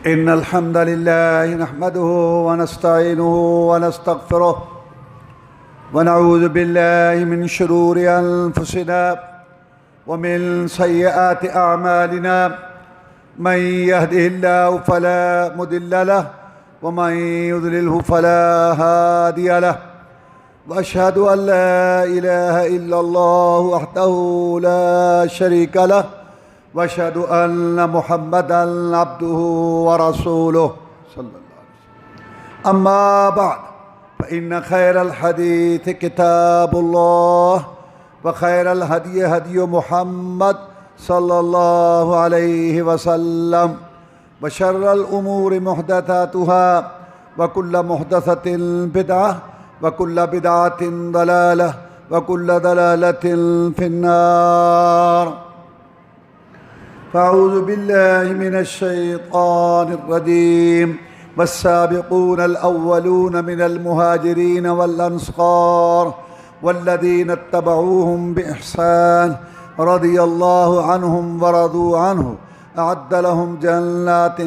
إن الحمد لله نحمده ونستعينه ونستغفره ونعوذ بالله من شرور أنفسنا ومن سيئات أعمالنا من يهده الله فلا مضل له ومن يضلله فلا هادي له وأشهد أن لا إله إلا الله وحده لا شريك له وأشهد أن محمدًا عبده ورسوله صلى الله عليه وسلم أما بعد فإن خير الحديث كتاب الله وخير الهدي هدي محمد صلى الله عليه وسلم وشر الأمور محدثاتها وكل محدثة بدعة وكل بدعة ضلالة وكل ضلالة في النار فأعوذ بالله من الشيطان الرجيم والسابقون الأولون من المهاجرين والأنصار والذين اتبعوهم بإحسان رضي الله عنهم ورضوا عنه أعد لهم جنات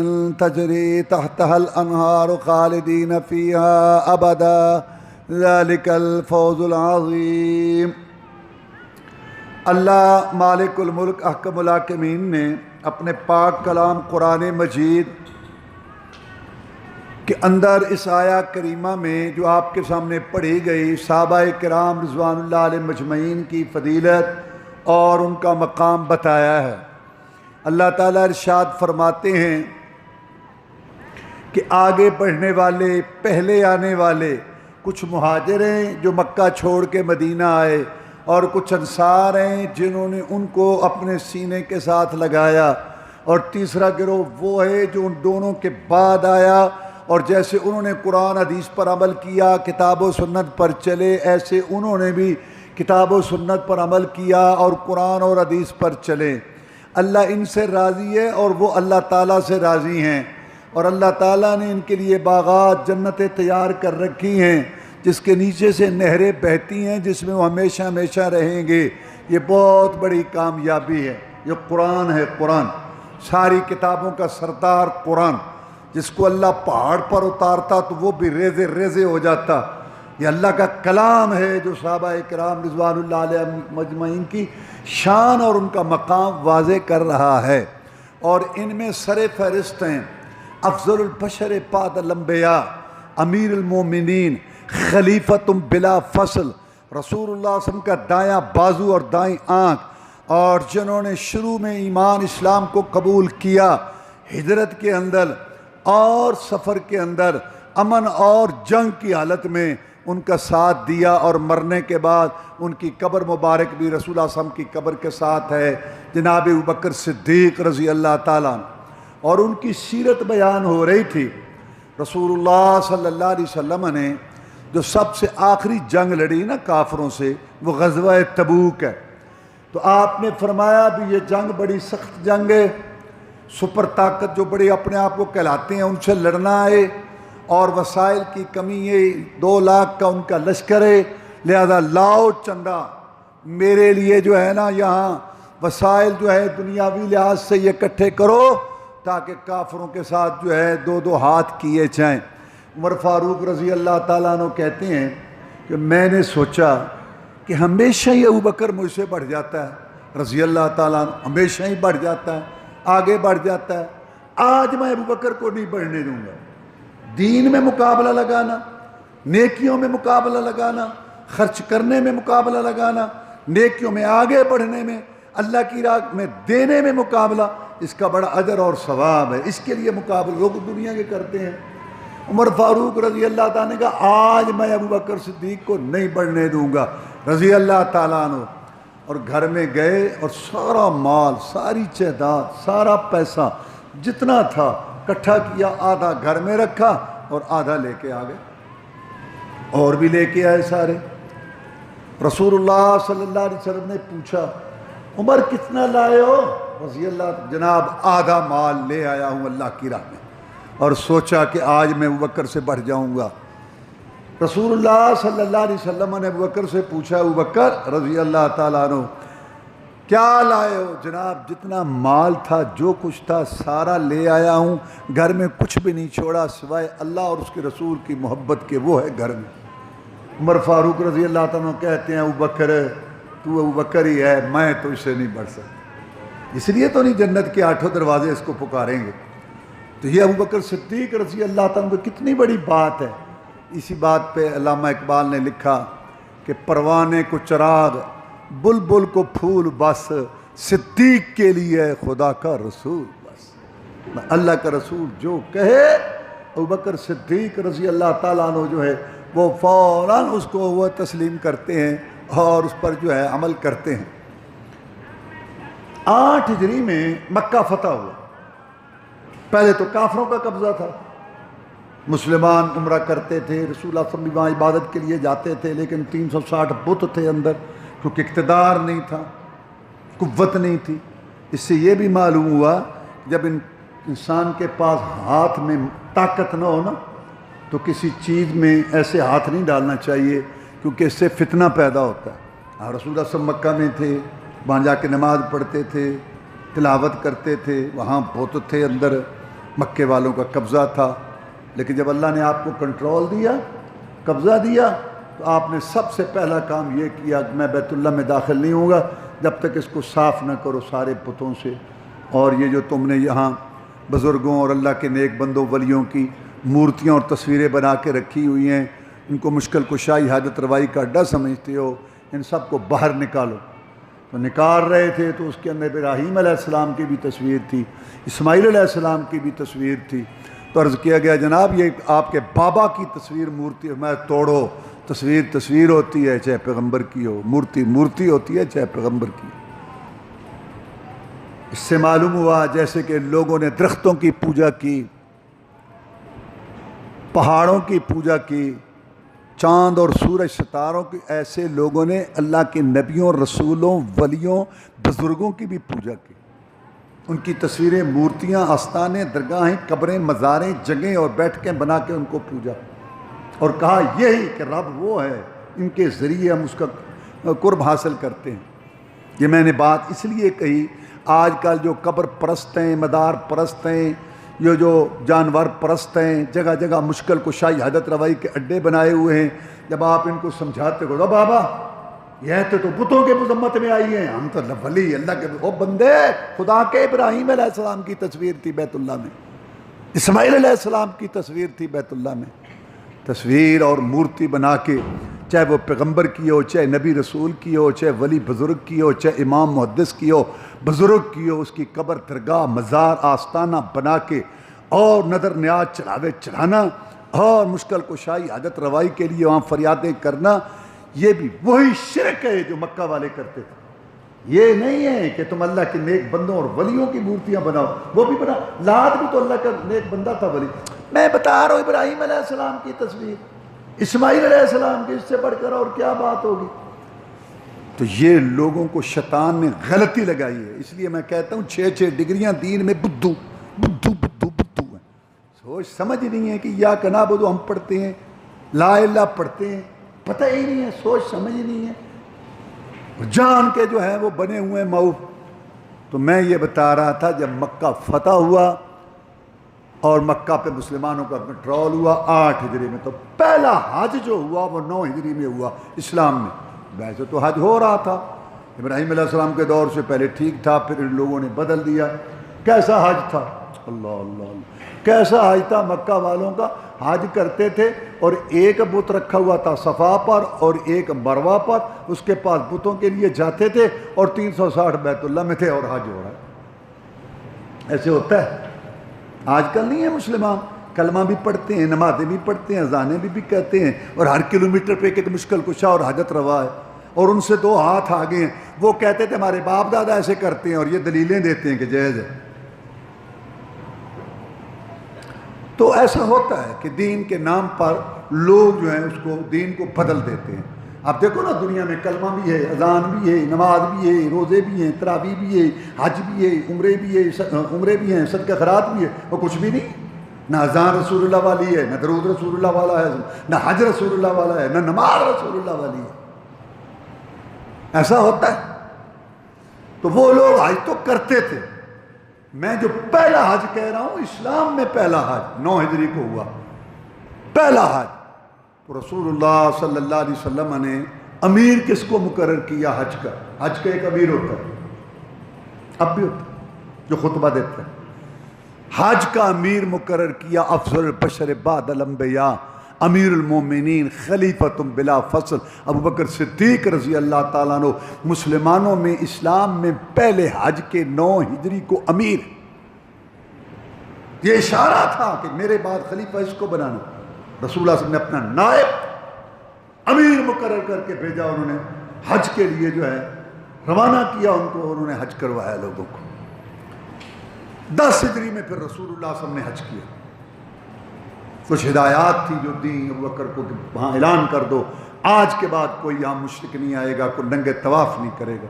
تجري تحتها الأنهار خالدين فيها أبدا ذلك الفوز العظيم۔ اللہ مالک الملک احکم الحاکمین نے اپنے پاک کلام قرآن مجید کے اندر اس آیہ کریمہ میں جو آپ کے سامنے پڑھی گئی صحابہ کرام رضوان اللہ علیہ مجمعین کی فضیلت اور ان کا مقام بتایا ہے۔ اللہ تعالیٰ ارشاد فرماتے ہیں کہ آگے بڑھنے والے، پہلے آنے والے کچھ مہاجر ہیں جو مکہ چھوڑ کے مدینہ آئے، اور کچھ انصار ہیں جنہوں نے ان کو اپنے سینے کے ساتھ لگایا، اور تیسرا گروہ وہ ہے جو ان دونوں کے بعد آیا، اور جیسے انہوں نے قرآن حدیث پر عمل کیا، کتاب و سنت پر چلے، ایسے انہوں نے بھی کتاب و سنت پر عمل کیا اور قرآن اور حدیث پر چلے۔ اللہ ان سے راضی ہے اور وہ اللہ تعالیٰ سے راضی ہیں، اور اللہ تعالیٰ نے ان کے لیے باغات، جنتیں تیار کر رکھی ہیں جس کے نیچے سے نہریں بہتی ہیں، جس میں وہ ہمیشہ ہمیشہ رہیں گے۔ یہ بہت بڑی کامیابی ہے۔ یہ قرآن ہے، قرآن ساری کتابوں کا سردار قرآن، جس کو اللہ پہاڑ پر اتارتا تو وہ بھی ریزے ریزے ہو جاتا۔ یہ اللہ کا کلام ہے جو صحابہ کرام رضوان اللہ علیہ مجمعین کی شان اور ان کا مقام واضح کر رہا ہے، اور ان میں سر فہرست ہیں افضل البشر بعد الانبیاء، امیر المومنین، خلیفۃ بلا فصل، رسول اللہ صلی اللہ علیہ وسلم کا دایاں بازو اور دائیں آنکھ، اور جنہوں نے شروع میں ایمان اسلام کو قبول کیا، ہجرت کے اندر اور سفر کے اندر، امن اور جنگ کی حالت میں ان کا ساتھ دیا، اور مرنے کے بعد ان کی قبر مبارک بھی رسول اللہ صلی اللہ علیہ وسلم کی قبر کے ساتھ ہے، جناب ابوبکر صدیق رضی اللہ تعالیٰ عنہ، اور ان کی سیرت بیان ہو رہی تھی۔ رسول اللہ صلی اللہ علیہ وسلم نے جو سب سے آخری جنگ لڑی نا کافروں سے، وہ غزوہ تبوک ہے، تو آپ نے فرمایا بھی یہ جنگ بڑی سخت جنگ ہے، سپر طاقت جو بڑے اپنے آپ کو کہلاتے ہیں ان سے لڑنا ہے، اور وسائل کی کمی ہے، 2 لاکھ کا ان کا لشکر ہے، لہذا لاؤ چندہ میرے لیے جو ہے نا یہاں وسائل جو ہے دنیاوی لحاظ سے یہ اکٹھے کرو تاکہ کافروں کے ساتھ جو ہے 2 ہاتھ کیے جائیں۔ عمر فاروق رضی اللہ تعالیٰ عنہ کہتے ہیں کہ میں نے سوچا کہ ہمیشہ ہی ابوبکر مجھ سے بڑھ جاتا ہے، رضی اللہ تعالیٰ عنہ ہمیشہ ہی بڑھ جاتا ہے، آگے بڑھ جاتا ہے، آج میں ابوبکر کو نہیں بڑھنے دوں گا۔ دین میں مقابلہ لگانا، نیکیوں میں مقابلہ لگانا، خرچ کرنے میں مقابلہ لگانا، نیکیوں میں آگے بڑھنے میں، اللہ کی راہ میں دینے میں مقابلہ، اس کا بڑا اجر اور ثواب ہے، اس کے لیے مقابلہ لوگ دنیا کے کرتے ہیں۔ عمر فاروق رضی اللہ تعالیٰ نے کہا آج میں ابوبکر صدیق کو نہیں بڑھنے دوں گا رضی اللہ تعالیٰ عنہ، اور گھر میں گئے اور سارا مال، ساری جائیداد، سارا پیسہ جتنا تھا اکٹھا کیا، آدھا گھر میں رکھا اور آدھا لے کے آ گئے، اور بھی لے کے آئے سارے۔ رسول اللہ صلی اللہ علیہ وسلم نے پوچھا عمر کتنا لائے ہو؟ رضی اللہ، جناب آدھا مال لے آیا ہوں اللہ کی راہ میں، اور سوچا کہ آج میں ابوبکر سے بڑھ جاؤں گا۔ رسول اللہ صلی اللہ علیہ وسلم نے ابوبکر سے پوچھا ابوبکر رضی اللہ تعالیٰ عنہ کیا لائے ہو؟ جناب جتنا مال تھا، جو کچھ تھا سارا لے آیا ہوں، گھر میں کچھ بھی نہیں چھوڑا سوائے اللہ اور اس کے رسول کی محبت کے، وہ ہے گھر میں۔ عمر فاروق رضی اللہ عنہ کہتے ہیں ابو بکر تو ابو بکر ہی ہے، میں تو اس سے نہیں بڑھ سکتا، اس لیے تو نہیں جنت کے 8 دروازے اس کو پکاریں گے۔ تو یہ ابو بکر صدیق رضی اللہ عنہ کو کتنی بڑی بات ہے۔ اسی بات پہ علامہ اقبال نے لکھا کہ پروانے کو چراغ، بلبل کو پھول، بس صدیق کے لیے خدا کا رسول، بس اللہ کا رسول جو کہے ابو بکر صدیق رضی اللہ تعالیٰ عنہ جو ہے وہ فوراً اس کو وہ تسلیم کرتے ہیں اور اس پر جو ہے عمل کرتے ہیں۔ 8 ہجری میں مکہ فتح ہوا۔ پہلے تو کافروں کا قبضہ تھا، مسلمان عمرہ کرتے تھے، رسول اللہ صلی اللہ علیہ وسلم وہاں عبادت کے لیے جاتے تھے، لیکن 360 بت تھے اندر، کیونکہ اقتدار نہیں تھا، قوت نہیں تھی۔ اس سے یہ بھی معلوم ہوا جب انسان کے پاس ہاتھ میں طاقت نہ ہو نا تو کسی چیز میں ایسے ہاتھ نہیں ڈالنا چاہیے، کیونکہ اس سے فتنہ پیدا ہوتا ہے۔ اور رسول اللہ صلی اللہ علیہ وسلم مکہ میں تھے، وہاں جا کے نماز پڑھتے تھے، تلاوت کرتے تھے، وہاں بت تھے اندر، مکے والوں کا قبضہ تھا۔ لیکن جب اللہ نے آپ کو کنٹرول دیا، قبضہ دیا، تو آپ نے سب سے پہلا کام یہ کیا کہ میں بیت اللہ میں داخل نہیں ہوں گا جب تک اس کو صاف نہ کرو سارے بتوں سے۔ اور یہ جو تم نے یہاں بزرگوں اور اللہ کے نیک بندوں ولیوں کی مورتیاں اور تصویریں بنا کے رکھی ہوئی ہیں، ان کو مشکل کشائی حاجت روائی کا اڈا سمجھتے ہو، ان سب کو باہر نکالو۔ تو نکال رہے تھے تو اس کے اندر ابراہیم علیہ السلام کی بھی تصویر تھی، اسماعیل علیہ السلام کی بھی تصویر تھی۔ تو عرض کیا گیا جناب یہ آپ کے بابا کی تصویر مورتی ہے، میں توڑو، تصویر تصویر ہوتی ہے چاہے پیغمبر کی ہو، مورتی مورتی ہوتی ہے چاہے پیغمبر کی ہو۔ اس سے معلوم ہوا جیسے کہ لوگوں نے درختوں کی پوجا کی، پہاڑوں کی پوجا کی، چاند اور سورج ستاروں کی، ایسے لوگوں نے اللہ کے نبیوں، رسولوں، ولیوں، بزرگوں کی بھی پوجا کی۔ ان کی تصویریں، مورتیاں، آستانے، درگاہیں، قبریں، مزاریں، جگہیں اور بیٹھکیں بنا کے ان کو پوجا، اور کہا یہی کہ رب وہ ہے، ان کے ذریعے ہم اس کا قرب حاصل کرتے ہیں۔ یہ میں نے بات اس لیے کہی، آج کل جو قبر پرست ہیں، مدار پرست ہیں، یہ جو جانور پرست ہیں، جگہ جگہ مشکل کشائی حاجت روائی کے اڈے بنائے ہوئے ہیں، جب آپ ان کو سمجھاتے ہو بابا یہ تو بتوں کے مذمت میں آئی ہیں، ہم تو ولی اللہ کے وہ بندے، خدا کے ابراہیم علیہ السلام کی تصویر تھی بیت اللہ میں، اسماعیل علیہ السلام کی تصویر تھی بیت اللہ میں۔ تصویر اور مورتی بنا کے، چاہے وہ پیغمبر کی ہو، چاہے نبی رسول کی ہو، چاہے ولی بزرگ کی ہو، چاہے امام محدث کی ہو، بزرگ کی ہو، اس کی قبر، درگاہ، مزار، آستانہ بنا کے اور نظر نیاز چڑھاوے چڑھانا اور مشکل کشائی حاجت روائی کے لیے وہاں فریادیں کرنا، یہ بھی وہی شرک ہے جو مکہ والے کرتے تھے۔ یہ نہیں ہے کہ تم اللہ کے نیک بندوں اور ولیوں کی مورتیاں بناؤ، وہ بھی بنا، لات بھی تو اللہ کا نیک بندہ تھا، ولی۔ میں بتا رہا ہوں ابراہیم علیہ السلام کی تصویر، اسماعیل علیہ السلام کی، اس سے بڑھ کر اور کیا بات ہوگی؟ تو یہ لوگوں کو شیطان نے غلطی لگائی ہے۔ اس لیے میں کہتا ہوں 6 ڈگریاں دین میں بدھو بدھو بدھو بدھو ہیں، سوچ سمجھ نہیں ہے کہ یا نعبد ہم پڑھتے ہیں، لا الہ پڑھتے ہیں، پتہ ہی نہیں ہے، سوچ سمجھ نہیں ہے، جان کے جو ہے وہ بنے ہوئے معوف۔ تو میں یہ بتا رہا تھا جب مکہ فتح ہوا اور مکہ پہ مسلمانوں کا کنٹرول ہوا 8 ہجری میں، تو پہلا حج جو ہوا وہ 9 ہجری میں ہوا اسلام میں۔ ویسے تو حج ہو رہا تھا ابراہیم علیہ السلام کے دور سے پہلے، ٹھیک تھا، پھر ان لوگوں نے بدل دیا۔ کیسا حج تھا؟ اللہ اللہ اللہ، کیسا حج تھا مکہ والوں کا؟ حج کرتے تھے اور ایک بت رکھا ہوا تھا صفا پر اور ایک مروہ پر، اس کے پاس بتوں کے لیے جاتے تھے، اور 360 بیت اللہ میں تھے اور حج ہو رہا ہے۔ ایسے ہوتا ہے؟ آج کل نہیں ہے مسلمان، کلمہ بھی پڑھتے ہیں، نمازیں بھی پڑھتے ہیں، اذانیں بھی کہتے ہیں، اور ہر کلومیٹر پہ ایک مشکل کشا اور حاجت روا ہے، اور ان سے 2 ہاتھ آگے ہیں۔ وہ کہتے تھے ہمارے باپ دادا ایسے کرتے ہیں، اور یہ دلیلیں دیتے ہیں کہ جائز ہے۔ تو ایسا ہوتا ہے کہ دین کے نام پر لوگ جو ہیں اس کو، دین کو بدل دیتے ہیں۔ اب دیکھو نا، دنیا میں کلمہ بھی ہے، اذان بھی ہے، نماز بھی ہے، روزے بھی ہیں، تراویح بھی ہے، حج بھی ہے، عمرے بھی ہیں، صدقہ خیرات بھی ہے، اور کچھ بھی نہیں۔ نہ اذان رسول اللہ والی ہے، نہ درود رسول اللہ والا ہے، نہ حج رسول اللہ والا ہے، نہ نماز رسول اللہ والی ہے۔ ایسا ہوتا ہے۔ تو وہ لوگ حج تو کرتے تھے. میں جو پہلا حج کہہ رہا ہوں اسلام میں پہلا حج 9 ہجری کو ہوا پہلا حج. تو رسول اللہ صلی اللہ علیہ وسلم نے امیر کس کو مقرر کیا حج کا؟ حج کا ایک امیر ہوتا ہے، اب بھی ہوتا ہے، جو خطبہ دیتا ہے. حج کا امیر مقرر کیا افضل البشر بعد الانبیاء امیر المومنین خلیفۃ بلا فصل ابو بکر صدیق رضی اللہ تعالیٰ عنہ. مسلمانوں میں اسلام میں پہلے حج کے 9 ہجری کو امیر. یہ اشارہ تھا کہ میرے بعد خلیفہ اس کو بنانا. رسول اللہ صلی اللہ علیہ وسلم نے اپنا نائب امیر مقرر کر کے بھیجا. انہوں نے حج کے لیے جو ہے روانہ کیا ان کو، انہوں نے حج کروایا لوگوں کو. 10 ہجری میں پھر رسول اللہ صلی اللہ علیہ وسلم نے حج کیا. کچھ ہدایات تھی جو دیں ابو بکر کو کہ وہاں اعلان کر دو آج کے بعد کوئی یہاں مشرک نہیں آئے گا، کوئی ننگے طواف نہیں کرے گا.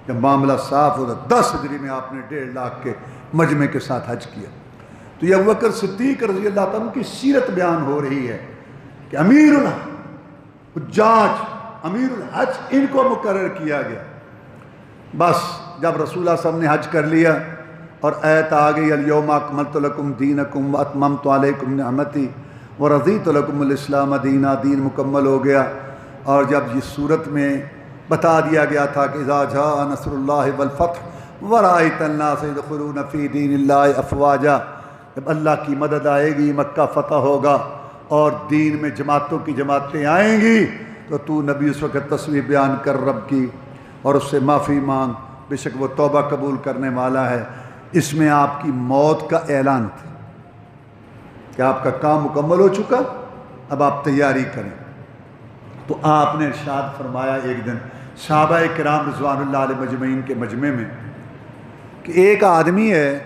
جب معاملہ صاف ہوتا 10 ہجری میں آپ نے 1.5 لاکھ کے مجمع کے ساتھ حج کیا. تو یہ ابو بکر صدیق رضی اللہ تعالیٰ کی سیرت بیان ہو رہی ہے کہ امیر الحجاج امیر الحج ان کو مقرر کیا گیا. بس جب رسول اللہ صلی اللہ علیہ وسلم نے حج کر لیا اور آیت آ گئی الیوم اکملت لکم دینکم واتممت علیکم نعمتی ورضیت لکم الاسلام دینا، دین مکمل ہو گیا. اور جب یہ صورت میں بتا دیا گیا تھا کہ اذا جاء نصر اللہ والفتح ورأیت الناس یدخلون فی دین اللہ افواجا، جب اللہ کی مدد آئے گی، مکہ فتح ہوگا اور دین میں جماعتوں کی جماعتیں آئیں گی، تو تو نبی اس وقت تصویر بیان کر رب کی اور اس سے معافی مانگ، بے شک وہ توبہ قبول کرنے والا ہے. اس میں آپ کی موت کا اعلان تھا کہ آپ کا کام مکمل ہو چکا، اب آپ تیاری کریں. تو آپ نے ارشاد فرمایا ایک دن صحابہ کرام رضوان اللہ علیہ مجمعین کے مجمع میں کہ ایک آدمی ہے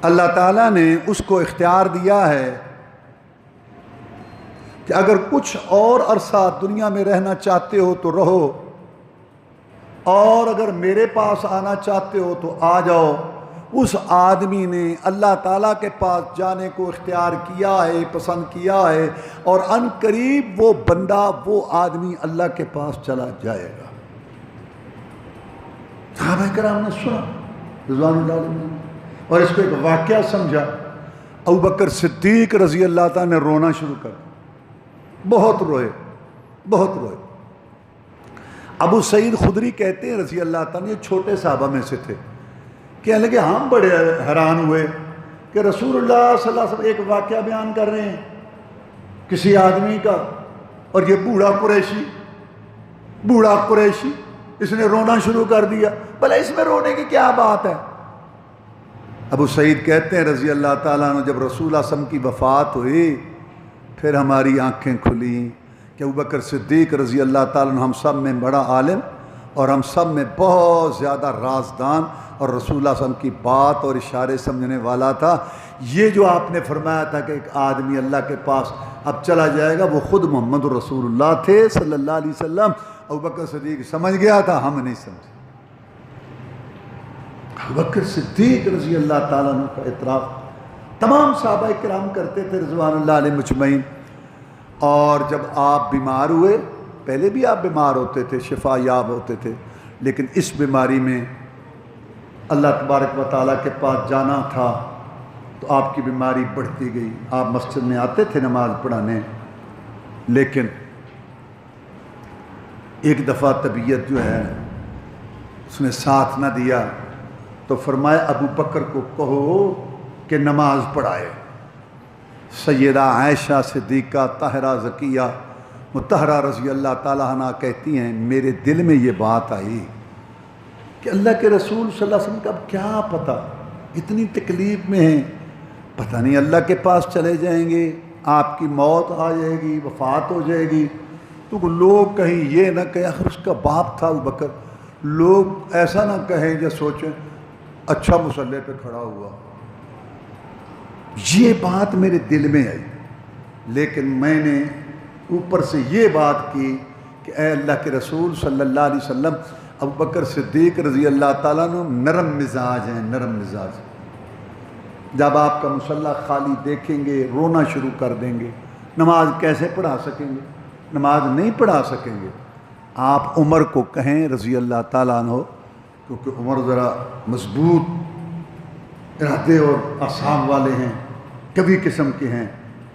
اللہ تعالیٰ نے اس کو اختیار دیا ہے کہ اگر کچھ اور عرصہ دنیا میں رہنا چاہتے ہو تو رہو، اور اگر میرے پاس آنا چاہتے ہو تو آ جاؤ. اس آدمی نے اللہ تعالیٰ کے پاس جانے کو اختیار کیا ہے، پسند کیا ہے، اور ان قریب وہ بندہ وہ آدمی اللہ کے پاس چلا جائے گا. صحابہ کرام نے سنا رضوان اللہ علیہ اور اس کو ایک واقعہ سمجھا. ابو بکر صدیق رضی اللہ تعالیٰ نے رونا شروع کر، بہت روئے بہت روئے. ابو سعید خدری کہتے ہیں رضی اللہ تعالیٰ یہ چھوٹے صحابہ میں سے تھے، کہنے لگے ہم بڑے حیران ہوئے کہ رسول اللہ صلی اللہ علیہ وسلم ایک واقعہ بیان کر رہے ہیں کسی آدمی کا، اور یہ بوڑھا قریشی اس نے رونا شروع کر دیا. بھلا اس میں رونے کی کیا بات ہے؟ ابو سعید کہتے ہیں رضی اللہ تعالیٰ عنہ جب رسول اللہ صلی اللہ علیہ وسلم کی وفات ہوئی پھر ہماری آنکھیں کھلیں کہ ابو بکر صدیق رضی اللہ تعالیٰ عنہ ہم سب میں بڑا عالم اور ہم سب میں بہت زیادہ رازدان اور رسول اللہ صلی اللہ علیہ وسلم کی بات اور اشارے سمجھنے والا تھا. یہ جو آپ نے فرمایا تھا کہ ایک آدمی اللہ کے پاس اب چلا جائے گا، وہ خود محمد رسول اللہ تھے صلی اللہ علیہ وسلم. ابو بکر صدیق سمجھ گیا تھا، ہم نہیں سمجھے. ابو بکر صدیق رضی اللہ تعالیٰ عنہ کا اعتراف تمام صحابہ کرام کرتے تھے رضوان اللہ علیہ مجمعین. اور جب آپ بیمار ہوئے، پہلے بھی آپ بیمار ہوتے تھے، شفا یاب ہوتے تھے، لیکن اس بیماری میں اللہ تبارک و تعالیٰ کے پاس جانا تھا تو آپ کی بیماری بڑھتی گئی. آپ مسجد میں آتے تھے نماز پڑھانے، لیکن ایک دفعہ طبیعت جو ہے اس نے ساتھ نہ دیا تو فرمایا ابو بکر کو کہو کہ نماز پڑھائے. سیدہ عائشہ صدیقہ طاہرہ زکیہ مطہرہ رضی اللہ تعالیٰ عنہ کہتی ہیں میرے دل میں یہ بات آئی کہ اللہ کے رسول صلی اللہ علیہ وسلم کا اب کیا پتہ، اتنی تکلیف میں ہیں، پتہ نہیں اللہ کے پاس چلے جائیں گے، آپ کی موت آ جائے گی، وفات ہو جائے گی. تو لوگ کہیں یہ نہ کہیں آخر اس کا باپ تھا ابو بکر، لوگ ایسا نہ کہیں جو سوچیں اچھا مصلی پہ کھڑا ہوا. یہ بات میرے دل میں آئی، لیکن میں نے اوپر سے یہ بات کی کہ اے اللہ کے رسول صلی اللہ علیہ وسلم، ابو بکر صدیق رضی اللہ تعالیٰ عنہ نرم مزاج ہیں، نرم مزاج. جب آپ کا مصلی خالی دیکھیں گے رونا شروع کر دیں گے. نماز کیسے پڑھا سکیں گے؟ نماز نہیں پڑھا سکیں گے. آپ عمر کو کہیں رضی اللہ تعالیٰ عنہ، کیونکہ عمر ذرا مضبوط ارادے اور اعصاب والے ہیں، کبھی قسم کے ہیں،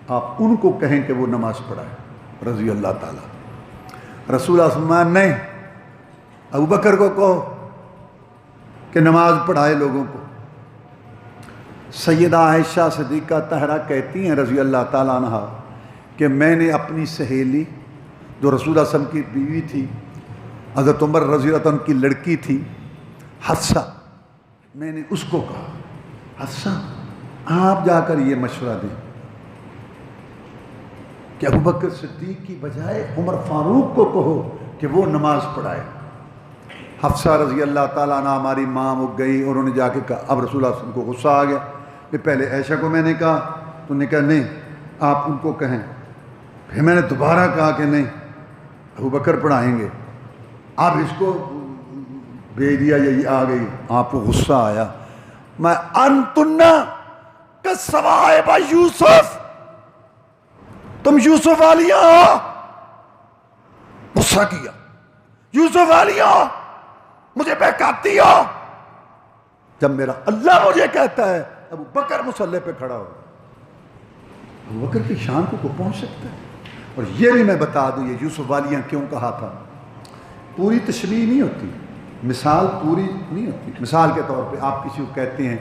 آپ ان کو کہیں کہ وہ نماز پڑھائے رضی اللہ تعالیٰ۔ رسول اللہ صلی اللہ علیہ وسلم نہیں، ابو بکر کو کہو کہ نماز پڑھائے لوگوں کو۔ سیدہ عائشہ صدیقہ طاہرہ کہتی ہیں رضی اللہ تعالیٰ عنہ کہ میں نے اپنی سہیلی جو رسول اللہ صلی اللہ علیہ وسلم کی بیوی تھی، حضرت عمر رضی اللہ عنہ کی لڑکی تھی حفصہ، میں نے اس کو کہا حفصہ آپ جا کر یہ مشورہ دیں کہ ابو بکر صدیق کی بجائے عمر فاروق کو کہو کہ وہ نماز پڑھائے۔ حفصہ رضی اللہ تعالیٰ عنہ ہماری ماں وہ گئی اور انہوں نے جا کے کہا، اب رسول اللہ صلی اللہ علیہ وسلم کو غصہ آ گیا کہ پہلے عائشہ کو میں نے کہا، تو نے کہا نہیں آپ ان کو کہیں، پھر میں نے دوبارہ کہا کہ نہیں ابو بکر پڑھائیں گے، آپ اس کو بھیج دیا، یہ آ گئی، آپ کو غصہ آیا، میں انتن کالصواعب یوسف، تم یوسف والیاں ہو، غصہ کیا، یوسف والیاں ہو، مجھے بہکاتی ہو، جب میرا اللہ مجھے کہتا ہے ابو بکر مصلی پہ کھڑا ہو۔ ابو بکر کی شان کو پہنچ سکتا ہے۔ اور یہ بھی میں بتا دوں یہ یوسف والیاں کیوں کہا تھا، پوری تشریح نہیں ہوتی، مثال پوری نہیں ہوتی۔ مثال کے طور پہ آپ کسی کو کہتے ہیں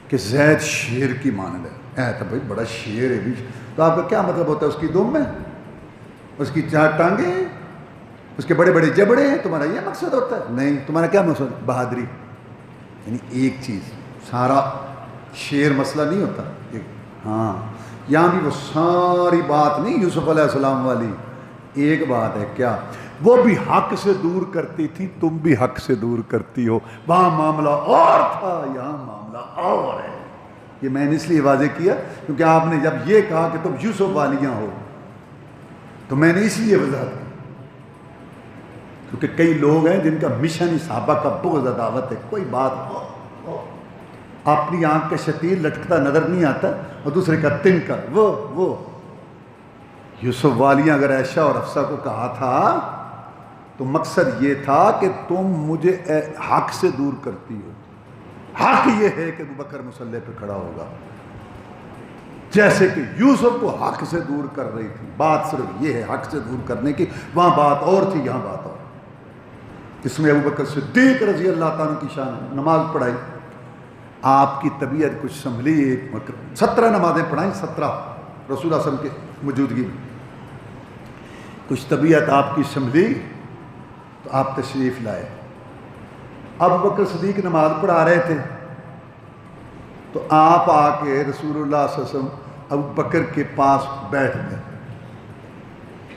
کہ زید شیر کی مانند ہے، تو بھائی بڑا شیر ہے بھی، تو آپ کا کیا مطلب ہوتا ہے؟ اس کی دم ہے، اس کی 4 ٹانگیں ہیں، اس کے بڑے بڑے جبڑے ہیں، تمہارا یہ مقصد ہوتا ہے؟ نہیں، تمہارا کیا مقصد؟ بہادری، یعنی ایک چیز، سارا شیر مسئلہ نہیں ہوتا۔ ہاں یہاں بھی وہ ساری بات نہیں یوسف علیہ السلام والی، ایک بات ہے کیا وہ بھی حق سے دور کرتی تھی، تم بھی حق سے دور کرتی ہو، وہاں معاملہ اور تھا، یہاں معاملہ اور ہے۔ یہ میں نے اس لیے واضح کیا کیونکہ آپ نے جب یہ کہا کہ تم یوسف والیاں ہو تو میں نے اس لیے وضاحت کی، کیونکہ کئی لوگ ہیں جن کا مشن ہی صحابہ کا بغض عداوت ہے، کوئی بات اپنی آنکھ کا شتیر لٹکتا نظر نہیں آتا اور دوسرے کا تنکا، وہ یوسف والیاں اگر عائشہ اور حفصہ کو کہا تھا تو مقصد یہ تھا کہ تم مجھے حق سے دور کرتی ہو، حق یہ ہے کہ ابو بکر مصلی پہ کھڑا ہوگا، جیسے کہ یوسف کو حق سے دور کر رہی تھی۔ بات صرف یہ ہے حق سے دور کرنے کی، وہاں بات اور تھی، یہاں بات اور۔ اس میں ابو بکر صدیق رضی اللہ تعالیٰ کی شان، نماز پڑھائی، آپ کی طبیعت کچھ سنبھلی، 17 نمازیں پڑھائیں، 17 رسول اللہ صلی اللہ علیہ وسلم کی موجودگی میں، کچھ طبیعت آپ کی سنبھلی تو آپ تشریف لائے۔ ابو بکر صدیق نماز پڑھا رہے تھے تو آپ آ کے رسول اللہ صلی اللہ علیہ وسلم ابو بکر کے پاس بیٹھ گئے۔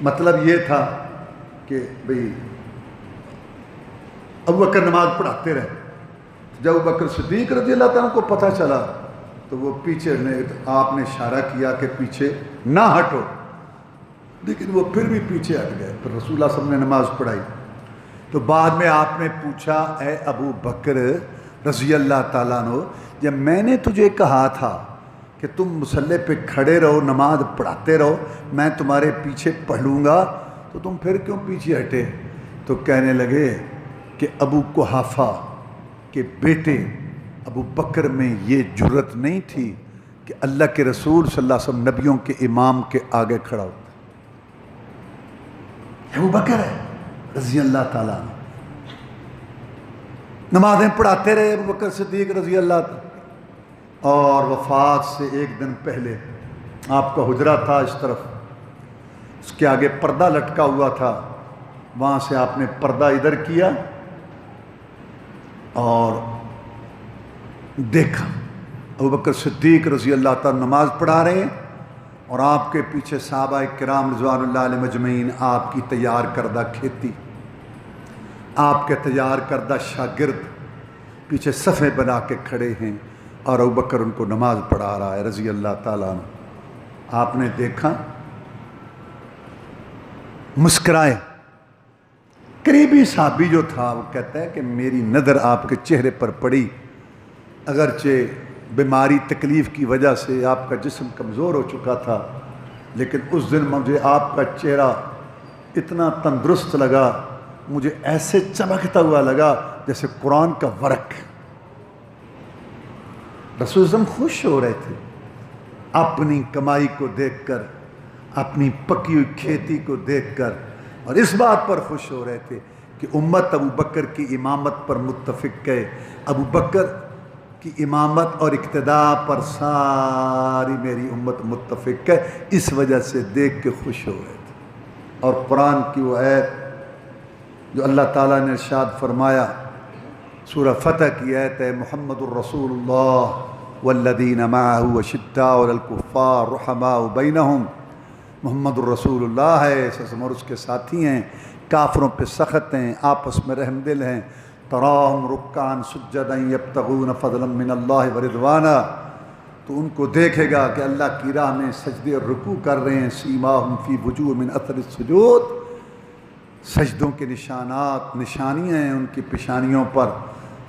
مطلب یہ تھا کہ بھئی ابو بکر نماز پڑھاتے رہے، جب ابو بکر صدیق رضی اللہ تعالیٰ کو پتہ چلا تو وہ پیچھے آپ نے اشارہ کیا کہ پیچھے نہ ہٹو، لیکن وہ پھر بھی پیچھے ہٹ گئے۔ پھر رسول اللہ صلی اللہ علیہ وسلم نے نماز پڑھائی تو بعد میں آپ نے پوچھا، اے ابو بکر رضی اللہ تعالیٰ عنہ، جب میں نے تجھے کہا تھا کہ تم مصلی پہ کھڑے رہو، نماز پڑھاتے رہو، میں تمہارے پیچھے پڑھ لوں گا، تو تم پھر کیوں پیچھے ہٹے؟ تو کہنے لگے کہ ابو قحافہ کے بیٹے ابو بکر میں یہ جرت نہیں تھی کہ اللہ کے رسول صلی اللہ علیہ وسلم نبیوں کے امام کے آگے کھڑا ہوتا۔ ابو بکر ہے رضی اللہ تعالیٰ عنہ، نمازیں پڑھاتے رہے ابو بکر صدیق رضی اللہ تعالیٰ، اور وفات سے ایک دن پہلے آپ کا حجرہ تھا اس طرف، اس کے آگے پردہ لٹکا ہوا تھا، وہاں سے آپ نے پردہ ادھر کیا اور دیکھا ابو بکر صدیق رضی اللہ تعالیٰ نماز پڑھا رہے ہیں اور آپ کے پیچھے صحابہ کرام رضوان اللہ علیہ مجمعین، آپ کی تیار کردہ کھیتی، آپ کے تیار کردہ شاگرد پیچھے صفیں بنا کے کھڑے ہیں اور ابو بکر ان کو نماز پڑھا رہا ہے رضی اللہ تعالیٰ عنہ۔ آپ نے دیکھا، مسکرائے۔ قریبی صحابی جو تھا وہ کہتا ہے کہ میری نظر آپ کے چہرے پر پڑی، اگرچہ بیماری تکلیف کی وجہ سے آپ کا جسم کمزور ہو چکا تھا، لیکن اس دن مجھے آپ کا چہرہ اتنا تندرست لگا مجھے ایسے چمکتا ہوا لگا جیسے قرآن کا ورق. رسول اعظم خوش ہو رہے تھے اپنی کمائی کو دیکھ کر، اپنی پکی ہوئی کھیتی کو دیکھ کر، اور اس بات پر خوش ہو رہے تھے کہ امت ابو بکر کی امامت پر متفق ہے. ابو بکر کی امامت اور اقتداء پر ساری میری امت متفق ہے، اس وجہ سے دیکھ کے خوش ہو رہے تھے. اور قرآن کی وہ آیت جو اللہ تعالیٰ نے ارشاد فرمایا، سورہ فتح کی آیت ہے، محمد الرسول اللہ والذین معہ اشداء علی الکفار رحماء بینہم. محمد الرسول اللہ ہے اور اس کے ساتھی ہیں، کافروں پہ سخت ہیں، آپس میں رحم دل ہیں. تراہم رکعا سجدا یبتغون فضلا من اللہ ورضوانا، تو ان کو دیکھے گا کہ اللہ کی راہ میں سجدے اور رکوع کر رہے ہیں. سیماہم فی وجوہ من اثر السجود، سجدوں کے نشانات، نشانیاں ہیں ان کی پیشانیوں پر.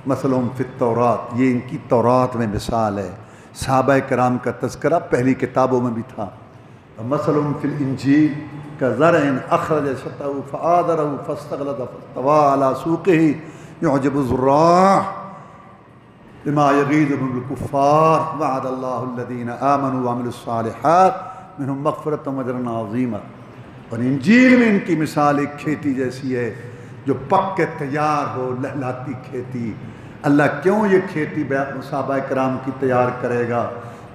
مثلہم فی التورات، یہ ان کی تورات میں مثال ہے. صحابہ کرام کا تذکرہ پہلی کتابوں میں بھی تھا. مثلہم فی الانجیل کزرع اخرج شطأہ فآذرہ فاستغلظ فاستوى علی سوقہ يعجب الزراع بما يغيظ بالكفار وعد الله الذين آمنوا وعملوا الصالحات منهم مغفرة وأجرا عظيما. اور انجیل میں ان کی مثال ایک کھیتی جیسی ہے جو پک کے تیار ہو، لہلاتی کھیتی. اللہ کیوں یہ کھیتی صحابہ کرام کی تیار کرے گا؟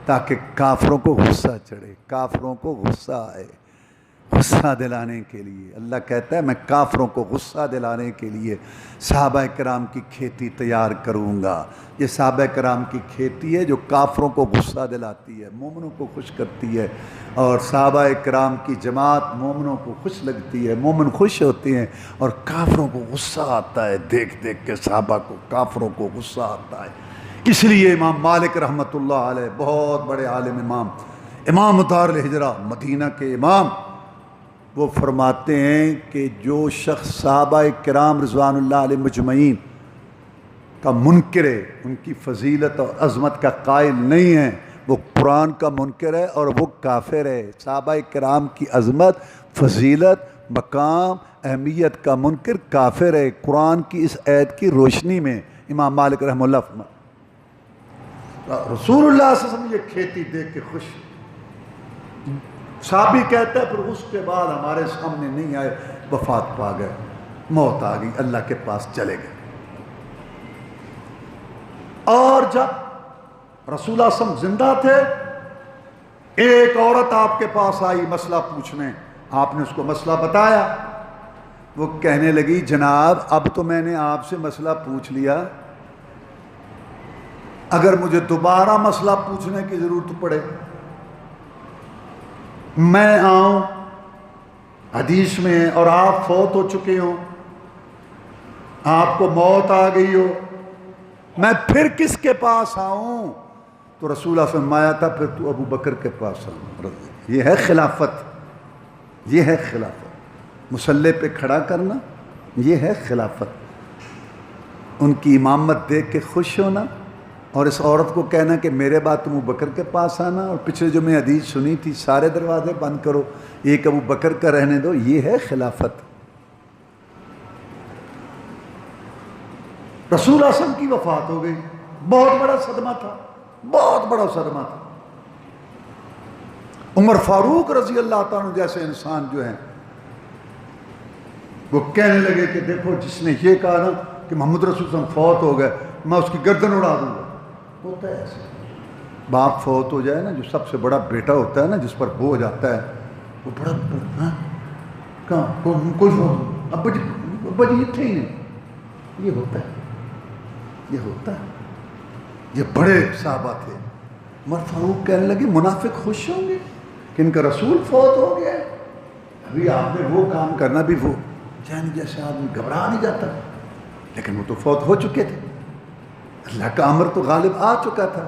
تاکہ کافروں کو غصہ چڑھے، کافروں کو غصہ آئے، غصہ دلانے کے لیے. اللہ کہتا ہے میں کافروں کو غصہ دلانے کے لیے صحابہ کرام کی کھیتی تیار کروں گا. یہ صحابہ کرام کی کھیتی ہے جو کافروں کو غصہ دلاتی ہے، مومنوں کو خوش کرتی ہے. اور صحابہ کرام کی جماعت مومنوں کو خوش لگتی ہے، مومن خوش ہوتے ہیں، اور کافروں کو غصہ آتا ہے دیکھ دیکھ کے. صحابہ کو، کافروں کو غصہ آتا ہے. اس لیے امام مالک رحمۃ اللہ علیہ، بہت بڑے عالم امام، امام دار الہجرہ مدینہ کے امام، وہ فرماتے ہیں کہ جو شخص صحابہ کرام رضوان اللہ علیہ مجمعین کا منکر ہے، ان کی فضیلت اور عظمت کا قائل نہیں ہے، وہ قرآن کا منکر ہے اور وہ کافر ہے. صحابہ کرام کی عظمت، فضیلت، مقام، اہمیت کا منکر کافر ہے. قرآن کی اس آیت کی روشنی میں امام مالک رحمہ اللہ رسول اللہ صلی اللہ علیہ وسلم یہ کھیتی دیکھ کے خوش. صحابی کہتا ہے پھر اس کے بعد ہمارے سامنے نہیں آئے، وفات پا گئے، موت آ گئی، اللہ کے پاس چلے گئے. اور جب رسول اللہ صلی اللہ علیہ وسلم زندہ تھے، ایک عورت آپ کے پاس آئی مسئلہ پوچھنے، آپ نے اس کو مسئلہ بتایا. وہ کہنے لگی جناب اب تو میں نے آپ سے مسئلہ پوچھ لیا، اگر مجھے دوبارہ مسئلہ پوچھنے کی ضرورت پڑے، میں آؤں، حدیث میں اور آپ فوت ہو چکے ہوں، آپ کو موت آ گئی ہو، میں پھر کس کے پاس آؤں؟ تو رسول اللہ فرمایا تھا پھر تو ابو بکر کے پاس آؤں. یہ ہے خلافت، یہ ہے خلافت. مصلی پہ کھڑا کرنا یہ ہے خلافت. ان کی امامت دیکھ کے خوش ہونا، اور اس عورت کو کہنا کہ میرے بعد تم ابو بکر کے پاس آنا. اور پچھلے جو میں حدیث سنی تھی سارے دروازے بند کرو، ایک ابو بکر کا رہنے دو، یہ ہے خلافت. رسول اللہ صلی اللہ علیہ وسلم کی وفات ہو گئی، بہت بڑا صدمہ تھا، بہت بڑا صدمہ تھا. عمر فاروق رضی اللہ تعالیٰ جیسے انسان جو ہیں وہ کہنے لگے کہ دیکھو جس نے یہ کہا نا کہ محمد رسول صلی اللہ علیہ وسلم فوت ہو گئے، میں اس کی گردن اڑا دوں گا. ہوتا ہے ایسے، باپ فوت ہو جائے نا، جو سب سے بڑا بیٹا ہوتا ہے نا، جس پر بوجھ آتا ہے، وہ بڑا کہاں کوئی ابا جی اتنے ہی نہیں. یہ ہوتا ہے، یہ ہوتا ہے. یہ بڑے صحابہ تھے. عمر فاروق کہنے لگے منافق خوش ہوں گے کہ ان کا رسول فوت ہو گیا ہے، ابھی آپ نے وہ کام کرنا بھی، وہ جان جیسے آدمی گھبرا نہیں جاتا، لیکن وہ تو فوت ہو چکے تھے. اللہ کا امر تو غالب آ چکا تھا.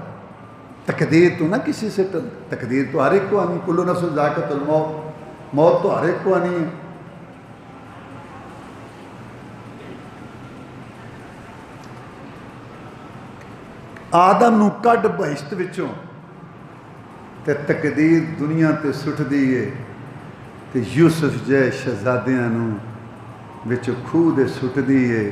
تقدیر تو نہ کسی سے، تقدیر تو ہر ایک کو آنی، کل نفس ذائقۃ الموت، موت تو ہر ایک کو آنی ہے. آدم نو کڈ بہشت وچوں تے تقدیر دنیا تے سٹ دی ہے، تے یوسف جے شہزادیاں نو وچ کھو دے سٹ دیے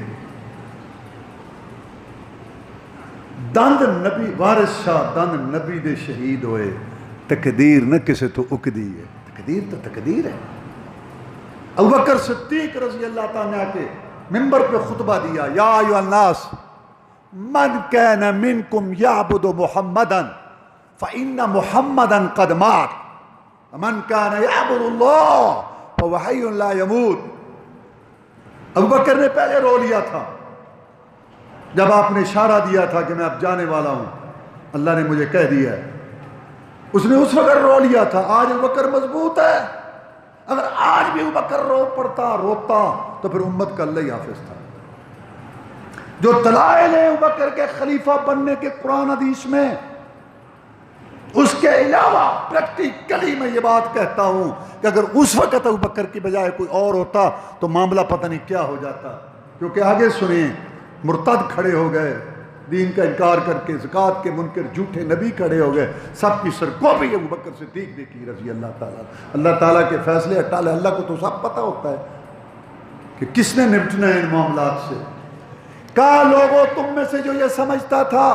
دند نبی وارث شاہ دند نبی دے شہید ہوئے تقدیر نہ کسے تو اکدی ہے تقدیر تو تقدیر ہے ابوبکر صدیق رضی اللہ تعالیٰ نے کے ممبر پہ خطبہ دیا یا ایھا الناس من کان منکم یعبد محمدا فإن محمدا قد مات ومن کان یعبد اللہ فهو حی لا يموت ابوبکر نے پہلے رو لیا تھا جب آپ نے اشارہ دیا تھا کہ میں اب جانے والا ہوں اللہ نے مجھے کہہ دیا ہے اس نے اس وقت رو لیا تھا آج ابوبکر مضبوط ہے اگر آج بھی ابوبکر رو پڑتا روتا تو پھر امت کا اللہ ہی حافظ تھا جو دلائل ہیں ابوبکر کے خلیفہ بننے کے قرآن حدیث میں اس کے علاوہ پریکٹیکلی میں یہ بات کہتا ہوں کہ اگر اس وقت ابوبکر کی بجائے کوئی اور ہوتا تو معاملہ پتہ نہیں کیا ہو جاتا کیونکہ آگے سنیں مرتد کھڑے ہو گئے دین کا انکار کر کے زکوٰۃ کے منکر جھوٹے نبی کھڑے ہو گئے سب کی سرکوبی ابوبکر صدیق نے کی رضی اللہ تعالیٰ اللہ تعالیٰ کے فیصلے اٹالے اللہ کو تو سب پتہ ہوتا ہے کہ کس نے نمٹنا ہے ان معاملات سے کہا لوگوں تم میں سے جو یہ سمجھتا تھا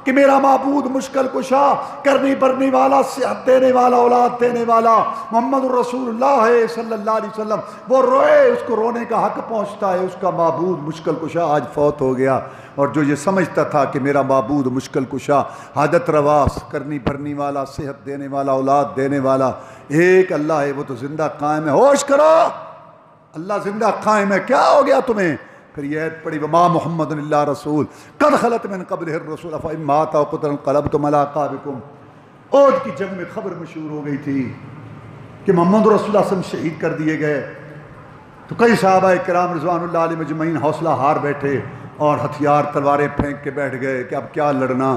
کہ میرا معبود مشکل کشا کرنی برنی والا صحت دینے والا اولاد دینے والا محمد الرسول اللہ ہے صلی اللہ علیہ وسلم وہ روئے اس کو رونے کا حق پہنچتا ہے اس کا معبود مشکل کشا آج فوت ہو گیا اور جو یہ سمجھتا تھا کہ میرا معبود مشکل کشا حاجت رواس کرنی بھرنی والا صحت دینے والا اولاد دینے والا ایک اللہ ہے وہ تو زندہ قائم ہے ہوش کرو اللہ زندہ قائم ہے کیا ہو گیا تمہیں پھر یہ آیت پڑھی وما محمد اللہ رسول قد خلت من قبلہ الرسول افإن مات أو قتل انقلبتم على أعقابكم احد کی جنگ میں خبر مشہور ہو گئی تھی کہ محمد رسول اللہ صلی اللہ علیہ وسلم شہید کر دیے گئے تو کئی صحابہ کرام رضوان اللہ علیہ مجمعین حوصلہ ہار بیٹھے اور ہتھیار تلواریں پھینک کے بیٹھ گئے کہ اب کیا لڑنا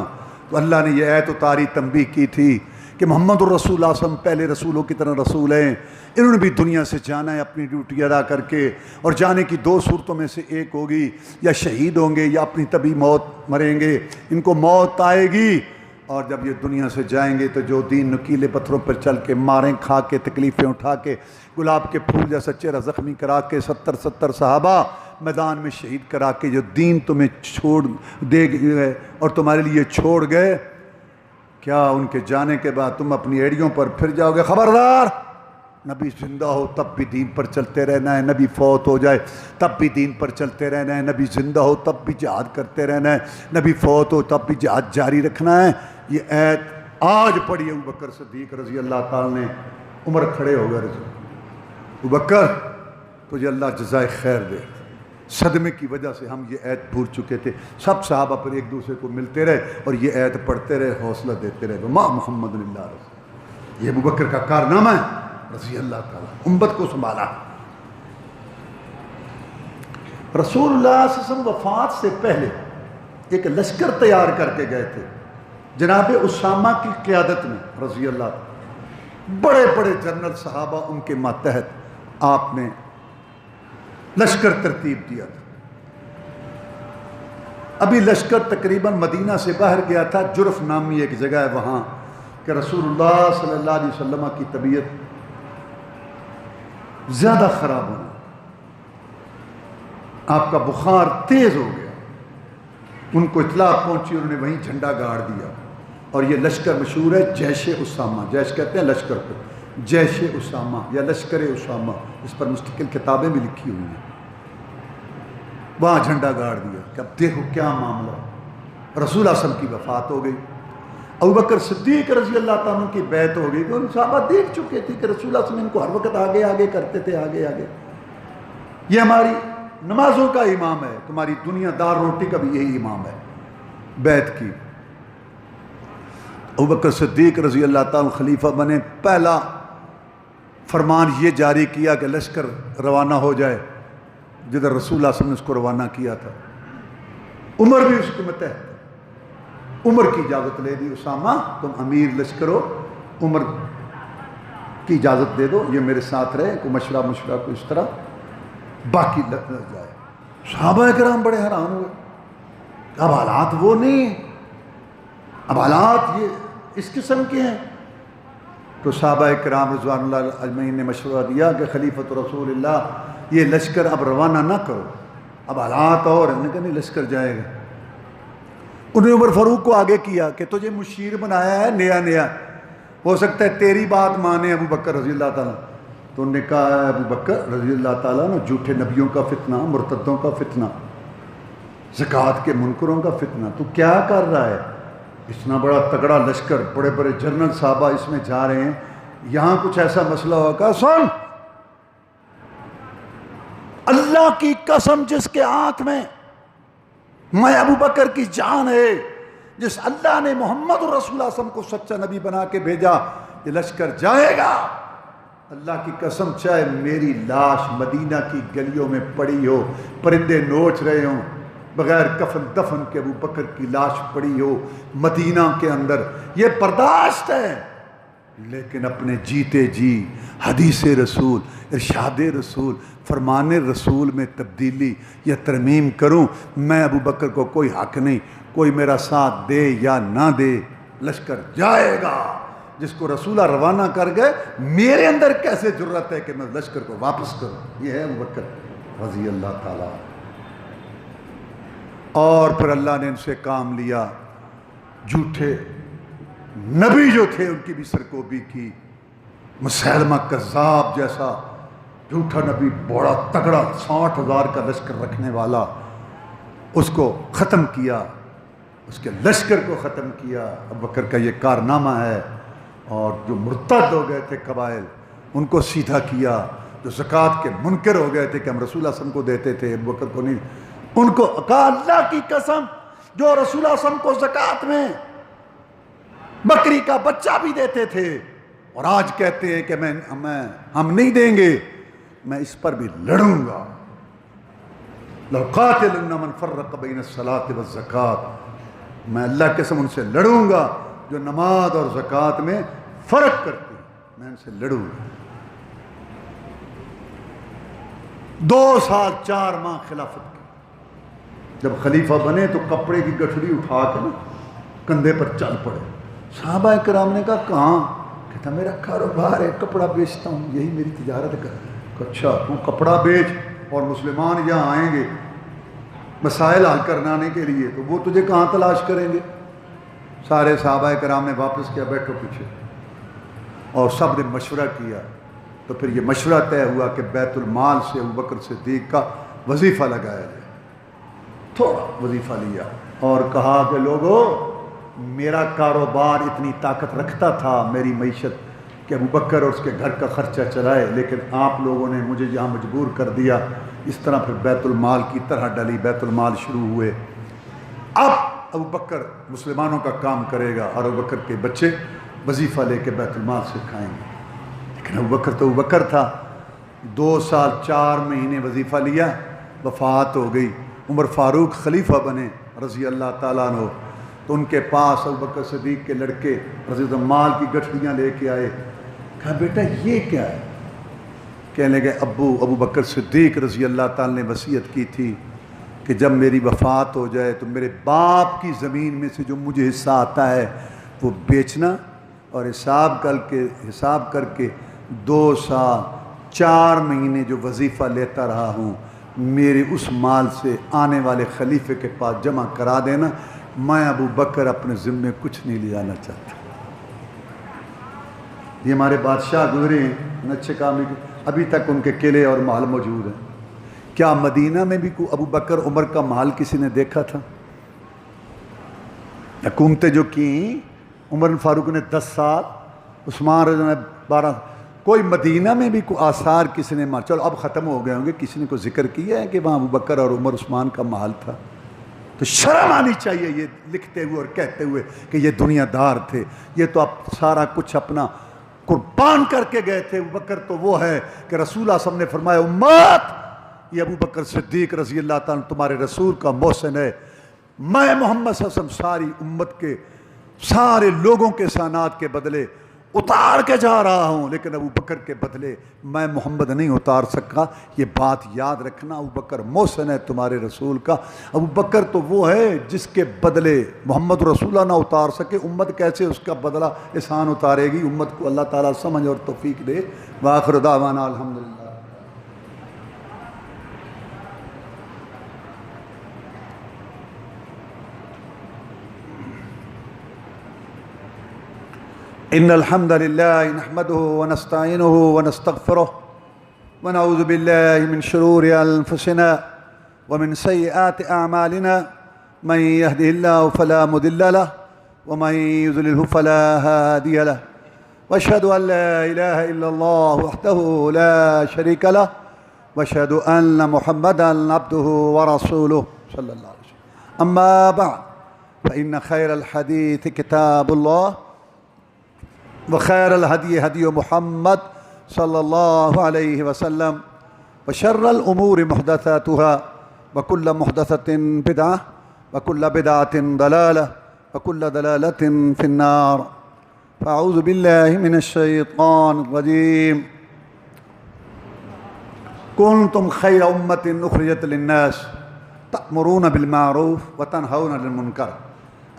تو اللہ نے یہ آیت اتاری تنبیہ کی تھی کہ محمد الرسول اللہ علیہ وسلم پہلے رسولوں کی طرح رسول ہیں انہوں نے بھی دنیا سے جانا ہے اپنی ڈیوٹی ادا کر کے اور جانے کی دو صورتوں میں سے ایک ہوگی یا شہید ہوں گے یا اپنی طبی موت مریں گے ان کو موت آئے گی اور جب یہ دنیا سے جائیں گے تو جو دین نکیلے پتھروں پر چل کے ماریں کھا کے تکلیفیں اٹھا کے گلاب کے پھول جیسا چہرہ زخمی کرا کے 70 صحابہ میدان میں شہید کرا کے جو دین تمہیں چھوڑ دے گئے اور تمہارے لیے چھوڑ گئے کیا ان کے جانے کے بعد تم اپنی ایڑیوں پر پھر جاؤ گے خبردار نبی زندہ ہو تب بھی دین پر چلتے رہنا ہے نبی فوت ہو جائے تب بھی دین پر چلتے رہنا ہے نبی زندہ ہو تب بھی جہاد کرتے رہنا ہے نبی فوت ہو تب بھی جہاد جاری رکھنا ہے یہ آیت آج پڑھی ابوبکر صدیق رضی اللہ تعالیٰ نے عمر کھڑے ہو گئے ابوبکر تجھے اللہ جزائے خیر دے صدمے کی وجہ سے ہم یہ آیت بھول چکے تھے سب صحابہ پر ایک دوسرے کو ملتے رہے اور یہ آیت پڑھتے رہے حوصلہ دیتے رہے وما محمد اللہ رسول یہ ابوبکر کا کارنامہ ہے رضی اللہ تعالیٰ امت کو سنبھالا رسول اللہ صلی اللہ علیہ وسلم وفات سے پہلے ایک لشکر تیار کر کے گئے تھے جناب اسامہ کی قیادت میں رضی اللہ تعالیٰ بڑے بڑے جنرل صحابہ ان کے ماتحت آپ نے لشکر ترتیب دیا تھا ابھی لشکر تقریباً مدینہ سے باہر گیا تھا جرف نامی ایک جگہ ہے وہاں کہ رسول اللہ صلی اللہ علیہ وسلم کی طبیعت زیادہ خراب ہونا آپ کا بخار تیز ہو گیا ان کو اطلاع پہنچی انہوں نے وہیں جھنڈا گاڑ دیا اور یہ لشکر مشہور ہے جیش اسامہ جیش کہتے ہیں لشکر کو جیش اسامہ یا لشکر اسامہ اس پر مستقل کتابیں بھی لکھی ہوئی ہیں وہاں جھنڈا گاڑ دیا کہ اب دیکھو کیا معاملہ رسول اللہ صلی اللہ علیہ وسلم کی وفات ہو گئی ابوبکر صدیق رضی اللہ تعالیٰ کی بیعت ہو گئی کہ ان صحابہ دیکھ چکے تھے کہ رسول اللہ صلی اللہ علیہ وسلم ان کو ہر وقت آگے آگے کرتے تھے آگے آگے یہ ہماری نمازوں کا امام ہے تمہاری دنیا دار روٹی کا بھی یہی امام ہے بیعت کی ابوبکر صدیق رضی اللہ تعالیٰ خلیفہ بنے پہلا فرمان یہ جاری کیا کہ لشکر روانہ ہو جائے جدھر رسول اللہ صلی اللہ علیہ وسلم نے اس کو روانہ کیا تھا عمر بھی اس کو متحد عمر کی اجازت لے دی اسامہ تم امیر لشکر ہو عمر کی اجازت دے دو یہ میرے ساتھ رہے کوئی مشورہ کو اس طرح باقی لگ جائے صحابہ کرام بڑے حیران ہوئے اب حالات وہ نہیں اب حالات یہ اس قسم کے ہیں تو صحابہ کرام رضوان اللہ اجمعین نے مشورہ دیا کہ خلیفۃ رسول اللہ یہ لشکر اب روانہ نہ کرو، اب حالات اور انہوں نے کہا نہیں لشکر جائے گا۔ انہوں نے عمر فاروق کو آگے کیا کہ تجھے مشیر بنایا ہے نیا نیا، ہو سکتا ہے تیری بات مانے ابو بکر رضی اللہ تعالیٰ۔ تو انہوں نے کہا ابو بکر رضی اللہ تعالیٰ نے جھوٹے نبیوں کا فتنہ، مرتدوں کا فتنہ، زکوٰۃ کے منکروں کا فتنہ، تو کیا کر رہا ہے؟ اتنا بڑا تگڑا لشکر، بڑے بڑے جنرل صحابہ اس میں جا رہے ہیں، یہاں کچھ ایسا مسئلہ ہوگا۔ سن، اللہ کی قسم جس کے ہاتھ میں میں ابو بکر کی جان ہے، جس اللہ نے محمد رسول اللہ صلی اللہ علیہ وسلم کو سچا نبی بنا کے بھیجا، یہ لشکر جائے گا۔ اللہ کی قسم چاہے میری لاش مدینہ کی گلیوں میں پڑی ہو، پرندے نوچ رہے ہوں، بغیر کفن دفن کے ابو بکر کی لاش پڑی ہو مدینہ کے اندر، یہ برداشت ہے۔ لیکن اپنے جیتے جی حدیث رسول، ارشاد رسول، فرمان رسول میں تبدیلی یا ترمیم کروں، میں ابو بکر کو کوئی حق نہیں، کوئی میرا ساتھ دے یا نہ دے، لشکر جائے گا۔ جس کو رسولہ روانہ کر گئے، میرے اندر کیسے جرت ہے کہ میں لشکر کو واپس کروں؟ یہ ہے ابو بکر رضی اللہ تعالیٰ۔ اور پھر اللہ نے ان سے کام لیا، جھوٹے نبی جو تھے ان کی بھی سرکوبی کی، مسیلمہ کذاب جیسا جھوٹا نبی، بڑا تگڑا 60,000 کا لشکر رکھنے والا، اس کو ختم کیا، اس کے لشکر کو ختم کیا۔ ابو بکر کا یہ کارنامہ ہے۔ اور جو مرتد ہو گئے تھے قبائل، ان کو سیدھا کیا، جو زکوٰۃ کے منکر ہو گئے تھے کہ ہم رسول اللہ صلی اللہ علیہ وسلم کو دیتے تھے، ابو بکر کو نہیں، ان کو کہا اللہ کی قسم جو رسول اللہ صلی اللہ علیہ وسلم کو زکوٰۃ میں بکری کا بچہ بھی دیتے تھے، اور آج کہتے ہیں کہ ہم نہیں دیں گے، میں اس پر بھی لڑوں گا۔ لَأُقَاتِلَنَّ مَنْ فَرَّقَ بَيْنَ الصَّلَاةِ وَالزَّكَاةِ، میں اللہ کی قسم ان سے لڑوں گا جو نماز اور زکوٰۃ میں فرق کرتے ہیں، میں ان سے لڑوں گا۔ 2 سال 4 ماہ خلافت کی، جب خلیفہ بنے تو کپڑے کی گٹھڑی اٹھا کے نا کندھے پر چل پڑے۔ صحابہ کرام نے کہا کہاں؟ کہتا میرا کاروبار ہے، کپڑا بیچتا ہوں، یہی میری تجارت ہے۔ اچھا تو کپڑا بیچ اور مسلمان یہاں آئیں گے مسائل حل کرنے کے لیے، تو وہ تجھے کہاں تلاش کریں گے؟ سارے صحابہ کرام نے واپس کیا بیٹھو پیچھے، اور سب نے مشورہ کیا۔ تو پھر یہ مشورہ طے ہوا کہ بیت المال سے ابو بکر صدیق کا وظیفہ لگایا جائے۔ تھوڑا وظیفہ لیا اور کہا کہ لوگوں، میرا کاروبار اتنی طاقت رکھتا تھا، میری معیشت، کہ ابو بکر اور اس کے گھر کا خرچہ چلائے، لیکن آپ لوگوں نے مجھے یہاں مجبور کر دیا۔ اس طرح پھر بیت المال کی طرح ڈلی، بیت المال شروع ہوئے۔ اب ابو بکر مسلمانوں کا کام کرے گا اور ابو بکر کے بچے وظیفہ لے کے بیت المال سے کھائیں گے۔ لیکن ابو بکر تو ابو بکر تھا، 2 سال 4 مہینے وظیفہ لیا، وفات ہو گئی۔ عمر فاروق خلیفہ بنے رضی اللہ تعالیٰ عنہ، تو ان کے پاس ابو بکر صدیق کے لڑکے رضی اللہ مال کی گٹھڑیاں لے کے آئے۔ کہا بیٹا یہ کیا ہے؟ کہنے لگے ابو بکر صدیق رضی اللہ تعالیٰ نے وصیت کی تھی کہ جب میری وفات ہو جائے تو میرے باپ کی زمین میں سے جو مجھے حصہ آتا ہے وہ بیچنا، اور حساب کر کے 2 سال 4 مہینے جو وظیفہ لیتا رہا ہوں، میرے اس مال سے آنے والے خلیفے کے پاس جمع کرا دینا، میں ابو بکر اپنے ذمے کچھ نہیں لے جانا چاہتا۔ یہ ہمارے بادشاہ گزرے ہیں اچھے کام، ابھی تک ان کے قلعے اور محل موجود ہیں۔ کیا مدینہ میں بھی کوئی ابو بکر عمر کا محل کسی نے دیکھا تھا؟ حکومتیں جو کی، عمر فاروق نے 10 سال، عثمان رضی اللہ نے 12، کوئی مدینہ میں بھی کوئی آثار کسی نے چلو اب ختم ہو گئے ہوں گے، کسی نے کوئی ذکر کیا ہے کہ وہاں ابو بکر اور عمر عثمان کا محل تھا؟ تو شرم آنی چاہیے یہ لکھتے ہوئے اور کہتے ہوئے کہ یہ دنیا دار تھے، یہ تو اب سارا کچھ اپنا قربان کر کے گئے تھے۔ ابو بکر تو وہ ہے کہ رسول اللہ صلی اللہ علیہ وسلم نے فرمایا امت، یہ ابو بکر صدیق رضی اللہ تعالیٰ تمہارے رسول کا محسن ہے، میں محمد صلی اللہ علیہ وسلم ساری امت کے سارے لوگوں کے احسانات کے بدلے اتار کے جا رہا ہوں، لیکن ابو بکر کے بدلے میں محمد نہیں اتار سکا۔ یہ بات یاد رکھنا، ابو بکر محسن ہے تمہارے رسول کا۔ ابو بکر تو وہ ہے جس کے بدلے محمد رسول اللہ نہ اتار سکے، امت کیسے اس کا بدلہ احسان اتارے گی؟ امت کو اللہ تعالیٰ سمجھ اور توفیق دے۔ وآخر دعوانا الحمدللہ۔ إن الحمد لله نحمده ونستعينه ونستغفره ونعوذ بالله من شرور أنفسنا ومن سيئات أعمالنا من يهده الله فلا مضل له ومن يضلله فلا هادي له وأشهد أن لا إله إلا الله وحده لا شريك له وأشهد أن محمدًا عبده ورسوله صلى الله عليه وسلم أما بعد فإن خير الحديث كتاب الله وخير الهدي هدي محمد صلى الله عليه وسلم وشر الأمور محدثاتها وكل محدثة بدعة وكل بدعة ضلالة وكل ضلالة في النار فأعوذ بالله من الشيطان الرجيم كنتم خير أمة أخرجت للناس تأمرون بالمعروف وتنهون عن المنکر.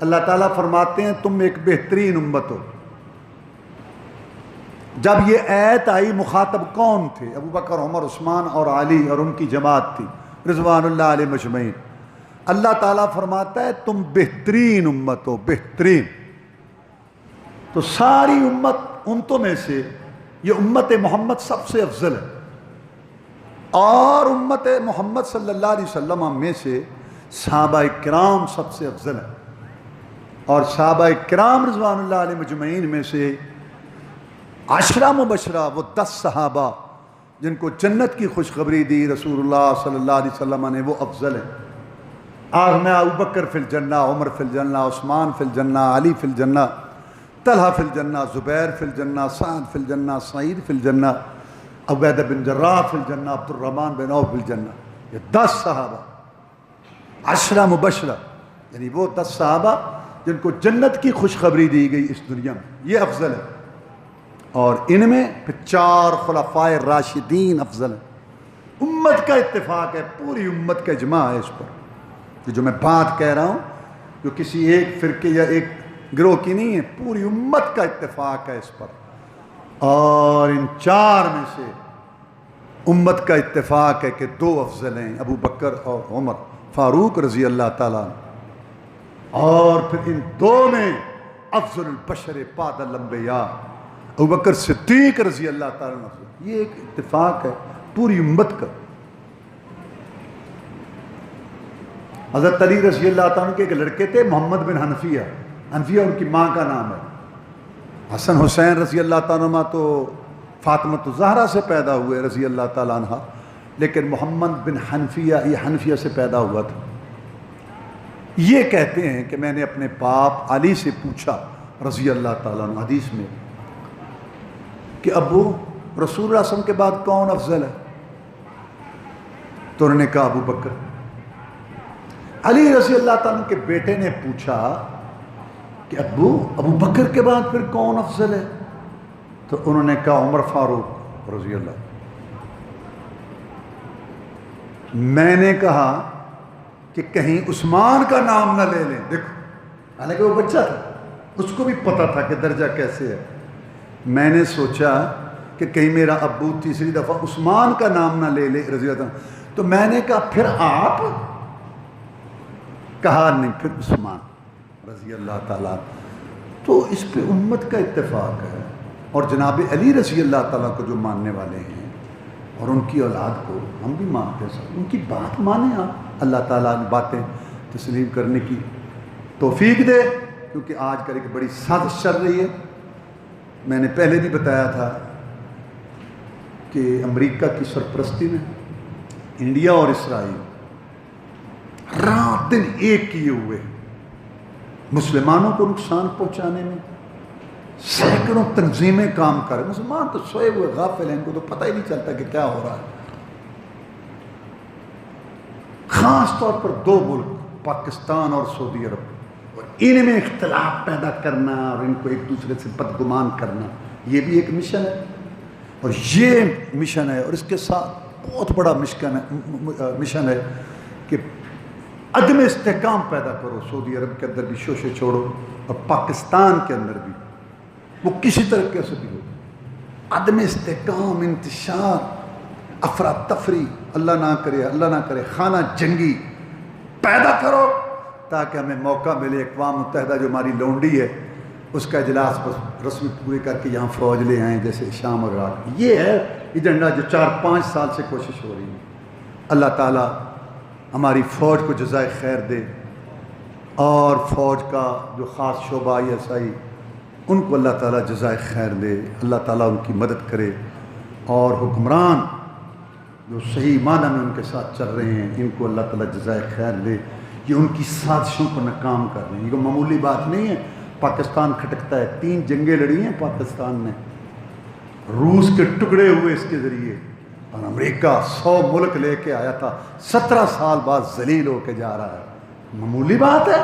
اللہ تعالیٰ فرماتے ہیں تم ایک بہترین امت ہو. جب یہ آیت آئی مخاطب کون تھے؟ ابو بکر، عمر، عثمان اور علی اور ان کی جماعت تھی رضوان اللہ علیہ مجمعین. اللہ تعالیٰ فرماتا ہے تم بہترین امت ہو، بہترین. تو ساری امتوں میں سے یہ امت محمد سب سے افضل ہے، اور امت محمد صلی اللہ علیہ وسلم میں سے صحابہ کرام سب سے افضل ہیں. اور صحابہ کرام رضوان اللہ علیہ مجمعین میں سے 10 مبشرہ، وہ 10 صحابہ جن کو جنت کی خوشخبری دی رسول اللہ صلی اللہ علیہ وسلم نے، وہ افضل ہیں. آج میں ابو بکر فی الجنہ، عمر فی الجنہ، عثمان فی الجنہ، علی فی الجنہ، طلحہ فی الجنہ، زبیر فی الجنہ، سعد فی الجنہ، سعید فی الجنہ، عبیدہ بن جراح فی الجنہ، عبد الرحمن بن عوف فی الجنہ. یہ 10 صحابہ 10 مبشرہ، یعنی وہ 10 صحابہ جن کو جنت کی خوشخبری دی گئی اس دنیا میں، یہ افضل ہے. اور ان میں 4 خلفائے راشدین افضل ہیں. امت کا اتفاق ہے، پوری امت کا اجماع ہے اس پر. جو میں بات کہہ رہا ہوں جو کسی ایک فرقے یا ایک گروہ کی نہیں ہے، پوری امت کا اتفاق ہے اس پر. اور ان 4 میں سے امت کا اتفاق ہے کہ 2 افضل ہیں، ابو بکر اور عمر فاروق رضی اللہ تعالیٰ عنہ. اور پھر ان 2 میں افضل البشر بعد الانبیاء ابو بکر صدیق رضی اللہ تعالیٰ عنہ. یہ ایک اتفاق ہے پوری امت کا. حضرت علی رضی اللہ تعالیٰ کے ایک لڑکے تھے محمد بن حنفیہ، حنفیہ ان کی ماں کا نام ہے. حسن حسین رضی اللہ تعالیٰ عنہ تو فاطمہ الزہرا سے پیدا ہوئے رضی اللہ تعالیٰ عنہ، لیکن محمد بن حنفیہ یہ حنفیہ سے پیدا ہوا تھا. یہ کہتے ہیں کہ میں نے اپنے باپ علی سے پوچھا رضی اللہ تعالیٰ عنہ حدیث میں کہ ابو رسول اللہ صلی اللہ علیہ وسلم کے بعد کون افضل ہے؟ تو انہوں نے کہا ابو بکر. علی رضی اللہ تعالیٰ کے بیٹے نے پوچھا کہ ابو بکر کے بعد پھر کون افضل ہے؟ تو انہوں نے کہا عمر فاروق رضی اللہ. میں نے کہا کہ کہیں عثمان کا نام نہ لے لیں. دیکھو، حالانکہ وہ بچہ تھا، اس کو بھی پتا تھا کہ درجہ کیسے ہے. میں نے سوچا کہ کہیں میرا ابو تیسری دفعہ عثمان کا نام نہ لے لے رضی اللہ عنہ. تو میں نے کہا پھر آپ؟ کہا نہیں، پھر عثمان رضی اللہ تعالیٰ. تو اس پہ امت کا اتفاق ہے. اور جناب علی رضی اللہ تعالیٰ کو جو ماننے والے ہیں اور ان کی اولاد کو ہم بھی مانتے ہیں، ان کی بات مانیں آپ. اللہ تعالیٰ نے باتیں تسلیم کرنے کی توفیق دے، کیونکہ آج کل ایک بڑی سازش چل رہی ہے. میں نے پہلے بھی بتایا تھا کہ امریکہ کی سرپرستی میں انڈیا اور اسرائیل رات دن ایک کیے ہوئے مسلمانوں کو نقصان پہنچانے میں سینکڑوں تنظیمیں کام کر رہے. مسلمان تو سوئے ہوئے غافل ہیں، ان کو تو پتہ ہی نہیں چلتا کہ کیا ہو رہا ہے. خاص طور پر 2 ملک پاکستان اور سعودی عرب، اور ان میں اختلاف پیدا کرنا اور ان کو ایک دوسرے سے بدگمان کرنا، یہ بھی ایک مشن ہے. اور یہ مشن ہے، اور اس کے ساتھ بہت بڑا مشن ہے کہ عدم استحکام پیدا کرو. سعودی عرب کے اندر بھی شوشے چھوڑو، اور پاکستان کے اندر بھی وہ کسی طریقے سے بھی ہو. عدم استحکام، انتشار، افراتفری، اللہ نہ کرے خانہ جنگی پیدا کرو، تاکہ ہمیں موقع ملے. اقوام متحدہ جو ہماری لونڈی ہے اس کا اجلاس بس رسمی پورے کر کے یہاں فوج لے آئیں جیسے شام اور رات. یہ ہے ایجنڈا جو 4-5 سال سے کوشش ہو رہی ہے. اللہ تعالیٰ ہماری فوج کو جزائے خیر دے، اور فوج کا جو خاص شعبہ ISI ان کو اللہ تعالیٰ جزائے خیر دے، اللہ تعالیٰ ان کی مدد کرے، اور حکمران جو صحیح معنی میں ان کے ساتھ چل رہے ہیں ان کو اللہ تعالیٰ جزائے خیر دے. یہ ان کی سازشوں کو ناکام کر رہے ہیں. یہ کوئی معمولی بات نہیں ہے. پاکستان کھٹکتا ہے، 3 جنگیں لڑی ہیں پاکستان نے، روس کے ٹکڑے ہوئے اس کے ذریعے، اور امریکہ 100 ملک لے کے آیا تھا، 17 سال بعد ذلیل ہو کے جا رہا ہے. معمولی بات ہے؟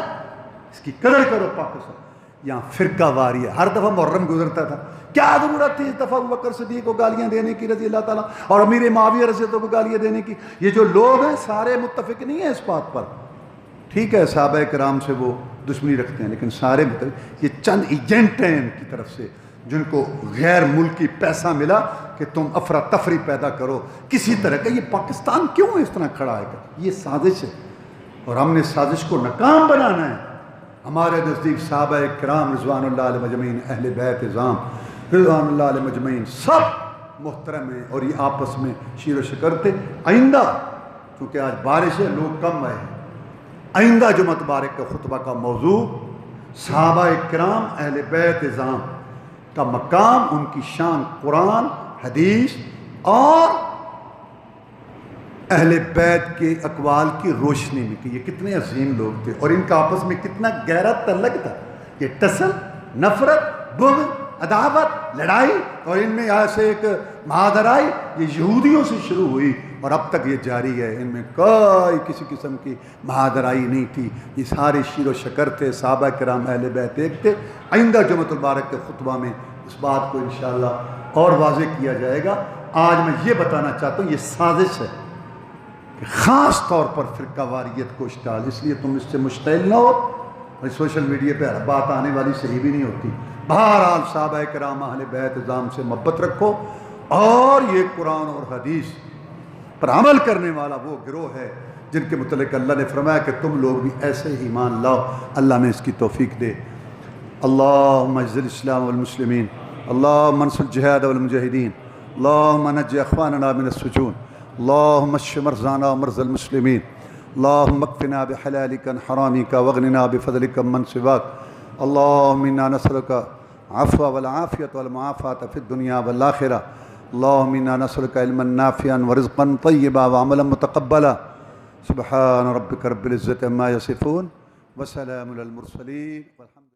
اس کی قدر کرو. پاکستان یہاں فرقہ واری ہے. ہر دفعہ محرم گزرتا تھا، کیا ضرورت تھی اس دفعہ ابو بکر صدیق کو گالیاں دینے کی رضی اللہ تعالیٰ، اور امیر معاویہ رضی اللہ کو گالیاں دینے کی؟ یہ جو لوگ ہیں سارے متفق نہیں ہیں اس بات پر. ٹھیک ہے صحابہ کرام سے وہ دشمنی رکھتے ہیں، لیکن سارے متفق. یہ چند ایجنٹ ہیں ان کی طرف سے جن کو غیر ملکی پیسہ ملا کہ تم افراتفری پیدا کرو کسی طرح کا. یہ پاکستان کیوں اس طرح کھڑا ہے؟ یہ سازش ہے، اور ہم نے سازش کو ناکام بنانا ہے. ہمارے نزدیک صحابہ کرام رضوان اللہ علیہ مجمعین، اہل بیت اعظام رضوان اللہ علیہ مجمعین سب محترم ہیں، اور یہ آپس میں شیر و شکر تھے. آئندہ چونکہ آج بارش ہے لوگ کم آئے ہیں، آئندہ جمعہ مبارک کا خطبہ کا موضوع صحابہ کرام اہل بیت اعظام کا مقام، ان کی شان قرآن حدیث اور اہل بیت کے اقوال کی روشنی میں کہ یہ کتنے عظیم لوگ تھے اور ان کا آپس میں کتنا گہرا تعلق تھا. یہ ٹسل، نفرت، بغض، عداوت، لڑائی، اور ان میں ایسے ایک مہادرائی یہ یہودیوں سے شروع ہوئی اور اب تک یہ جاری ہے. ان میں کوئی کسی قسم کی مہادرائی نہیں تھی. یہ سارے شیر و شکر تھے. صحابہ کرام اہل بیت ایک تھے. آئندہ جمعۃ المبارک کے خطبہ میں اس بات کو انشاءاللہ اور واضح کیا جائے گا. آج میں یہ بتانا چاہتا ہوں یہ سازش ہے کہ خاص طور پر فرقہ واریت کو اشتعال، اس لیے تم اس سے مشتعل نہ ہو. اور سوشل میڈیا پہ ہر بات آنے والی صحیح بھی نہیں ہوتی. بہرحال صحابہ کرام اہل بیت اعظام سے محبت رکھو، اور یہ قرآن اور حدیث پر عمل کرنے والا وہ گروہ ہے جن کے متعلق اللہ نے فرمایا کہ تم لوگ بھی ایسے ہی ایمان لاؤ. اللہ میں اس کی توفیق دے. اللہم اعز الاسلام والمسلمین، اللہم انصر الجہاد والمجاہدین، اللہم نجی اخواننا من السجون، اللہم اشف مرضانا ومرضى المسلمین، اللہم اکفنا بحلالک عن حرامک واغننا بفضلک من سواک. اللہم انا نسألک عفو والعافیۃ والمعافاۃ فی الدنیا والآخرہ. اللہم انا نسألک علما نافعا ورزقا طیبا وعملا متقبلا. سبحان ربک رب العزة عما یصفون وسلام علی المرسلین.